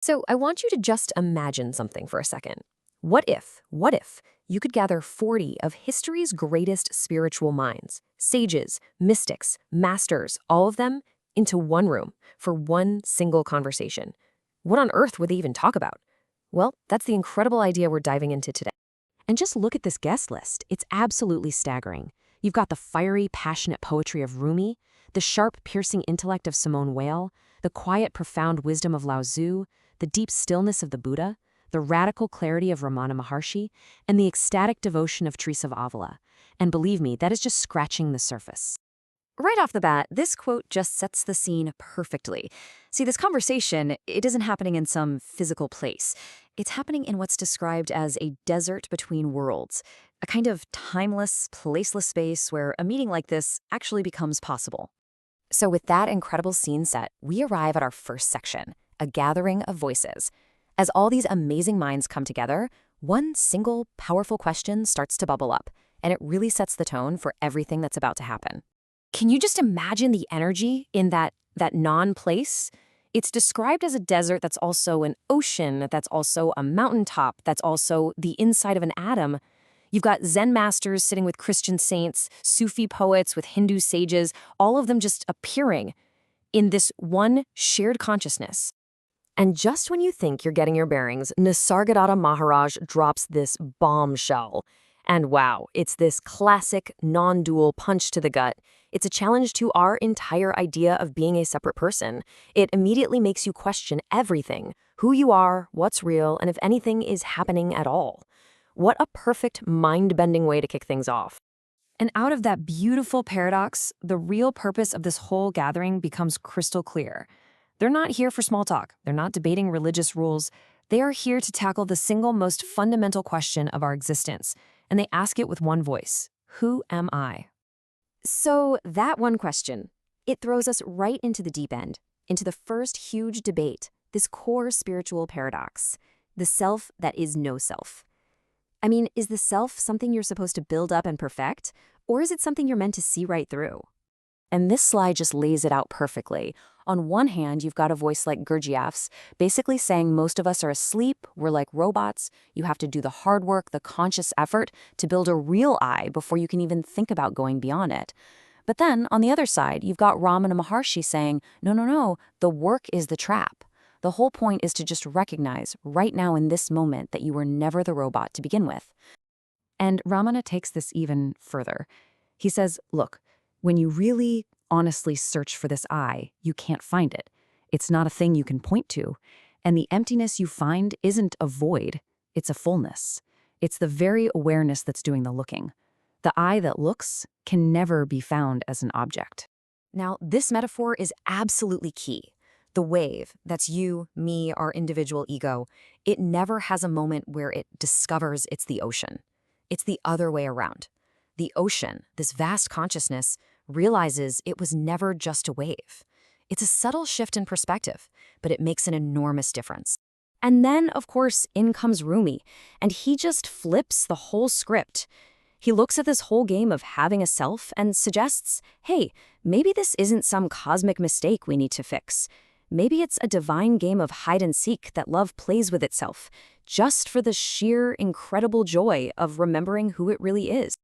So I want you to just imagine something for a second. What if you could gather 40 of history's greatest spiritual minds, sages, mystics, masters, all of them, into one room for one single conversation? What on earth would they even talk about? Well, that's the incredible idea we're diving into today. And just look at this guest list. It's absolutely staggering. You've got the fiery, passionate poetry of Rumi, the sharp, piercing intellect of Simone Weil, the quiet, profound wisdom of Lao Tzu, the deep stillness of the Buddha, the radical clarity of Ramana Maharshi, and the ecstatic devotion of Teresa of Avila. And believe me, that is just scratching the surface. Right off the bat, this quote just sets the scene perfectly. See, this conversation, it isn't happening in some physical place. It's happening in what's described as a desert between worlds, a kind of timeless, placeless space where a meeting like this actually becomes possible. So with that incredible scene set, we arrive at our first section, a gathering of voices. As all these amazing minds come together, one single, powerful question starts to bubble up, and it really sets the tone for everything that's about to happen. Can you just imagine the energy in that non-place? It's described as a desert that's also an ocean, that's also a mountaintop, that's also the inside of an atom. You've got Zen masters sitting with Christian saints, Sufi poets with Hindu sages, all of them just appearing in this one shared consciousness. And just when you think you're getting your bearings, Nisargadatta Maharaj drops this bombshell. And wow, it's this classic, non-dual punch to the gut. It's a challenge to our entire idea of being a separate person. It immediately makes you question everything, who you are, what's real, and if anything is happening at all. What a perfect, mind-bending way to kick things off. And out of that beautiful paradox, the real purpose of this whole gathering becomes crystal clear. They're not here for small talk. They're not debating religious rules. They are here to tackle the single most fundamental question of our existence. And they ask it with one voice. Who am I? So that one question, it throws us right into the deep end, into the first huge debate, this core spiritual paradox, the self that is no self. I mean, is the self something you're supposed to build up and perfect, or is it something you're meant to see right through? And this slide just lays it out perfectly. On one hand, you've got a voice like Gurdjieff's, basically saying most of us are asleep, we're like robots, you have to do the hard work, the conscious effort to build a real I before you can even think about going beyond it. But then, on the other side, you've got Ramana Maharshi saying, no, the work is the trap. The whole point is to just recognize right now in this moment that you were never the robot to begin with. And Ramana takes this even further. He says, look, when you really honestly search for this I, you can't find it. It's not a thing you can point to. And the emptiness you find isn't a void, it's a fullness. It's the very awareness that's doing the looking. The I that looks can never be found as an object. Now, this metaphor is absolutely key. The wave, that's you, me, our individual ego, it never has a moment where it discovers it's the ocean. It's the other way around. The ocean, this vast consciousness, realizes it was never just a wave. It's a subtle shift in perspective, but it makes an enormous difference. And then, of course, in comes Rumi, and he just flips the whole script. He looks at this whole game of having a self and suggests, hey, maybe this isn't some cosmic mistake we need to fix. Maybe it's a divine game of hide and seek that love plays with itself, just for the sheer, incredible joy of remembering who it really is.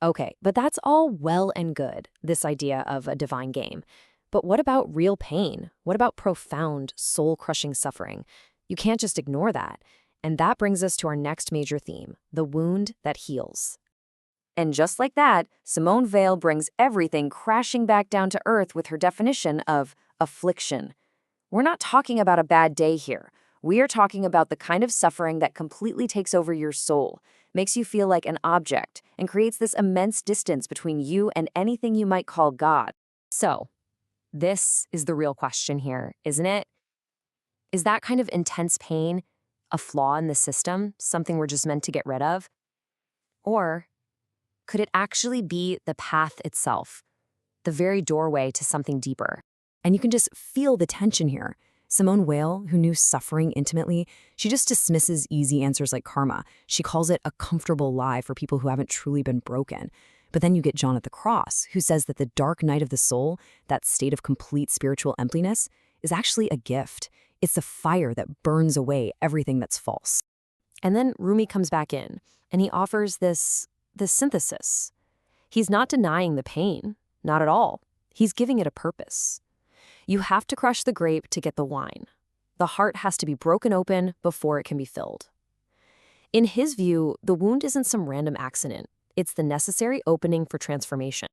Okay, but that's all well and good, this idea of a divine game. But what about real pain? What about profound, soul-crushing suffering? You can't just ignore that. And that brings us to our next major theme, the wound that heals. And just like that, Simone Weil brings everything crashing back down to earth with her definition of affliction. We're not talking about a bad day here. We are talking about the kind of suffering that completely takes over your soul, makes you feel like an object, and creates this immense distance between you and anything you might call God. So, this is the real question here, isn't it? Is that kind of intense pain a flaw in the system, something we're just meant to get rid of? Or could it actually be the path itself, the very doorway to something deeper? And you can just feel the tension here. Simone Weil, who knew suffering intimately, she just dismisses easy answers like karma. She calls it a comfortable lie for people who haven't truly been broken. But then you get John at the Cross, who says that the dark night of the soul, that state of complete spiritual emptiness, is actually a gift. It's the fire that burns away everything that's false. And then Rumi comes back in, and he offers this synthesis. He's not denying the pain, not at all. He's giving it a purpose. You have to crush the grape to get the wine. The heart has to be broken open before it can be filled. In his view, the wound isn't some random accident. It's the necessary opening for transformation.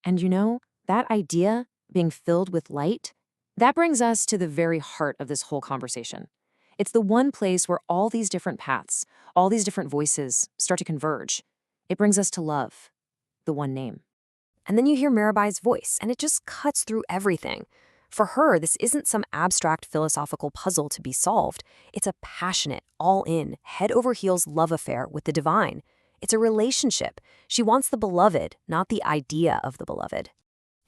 And you know, that idea, being filled with light, that brings us to the very heart of this whole conversation. It's the one place where all these different paths, all these different voices start to converge. It brings us to love, the one name. And then you hear Mirabai's voice, and it just cuts through everything. For her, this isn't some abstract philosophical puzzle to be solved. It's a passionate, all-in, head-over-heels love affair with the divine. It's a relationship. She wants the beloved, not the idea of the beloved.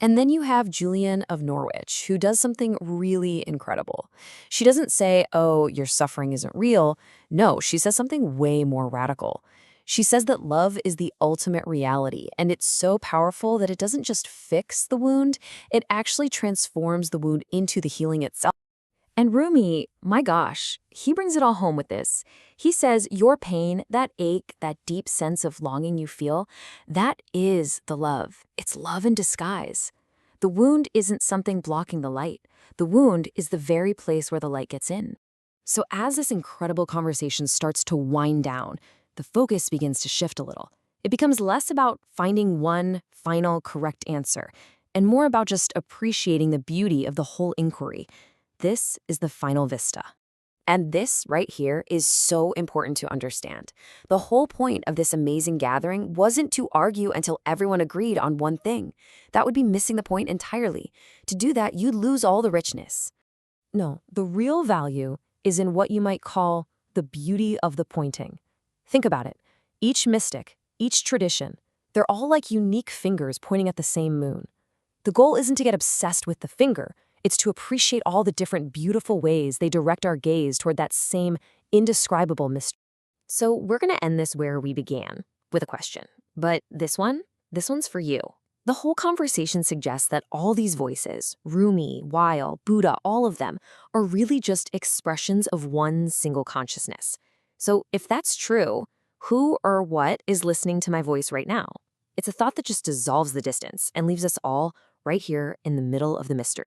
And then you have Julian of Norwich, who does something really incredible. She doesn't say, oh, your suffering isn't real. No, she says something way more radical. She says that love is the ultimate reality, and it's so powerful that it doesn't just fix the wound, it actually transforms the wound into the healing itself. And Rumi, my gosh, he brings it all home with this. He says your pain, that ache, that deep sense of longing you feel, that is the love. It's love in disguise. The wound isn't something blocking the light. The wound is the very place where the light gets in. So as this incredible conversation starts to wind down, the focus begins to shift a little. It becomes less about finding one final correct answer and more about just appreciating the beauty of the whole inquiry. This is the final vista. And this right here is so important to understand. The whole point of this amazing gathering wasn't to argue until everyone agreed on one thing. That would be missing the point entirely. To do that, you'd lose all the richness. No, the real value is in what you might call the beauty of the pointing. Think about it. Each mystic, each tradition, they're all like unique fingers pointing at the same moon. The goal isn't to get obsessed with the finger. It's to appreciate all the different beautiful ways they direct our gaze toward that same indescribable mystery. So we're going to end this where we began, with a question. But this one's for you. The whole conversation suggests that all these voices, Rumi, Weil, Buddha, all of them, are really just expressions of one single consciousness. So if that's true, who or what is listening to my voice right now? It's a thought that just dissolves the distance and leaves us all right here in the middle of the mystery.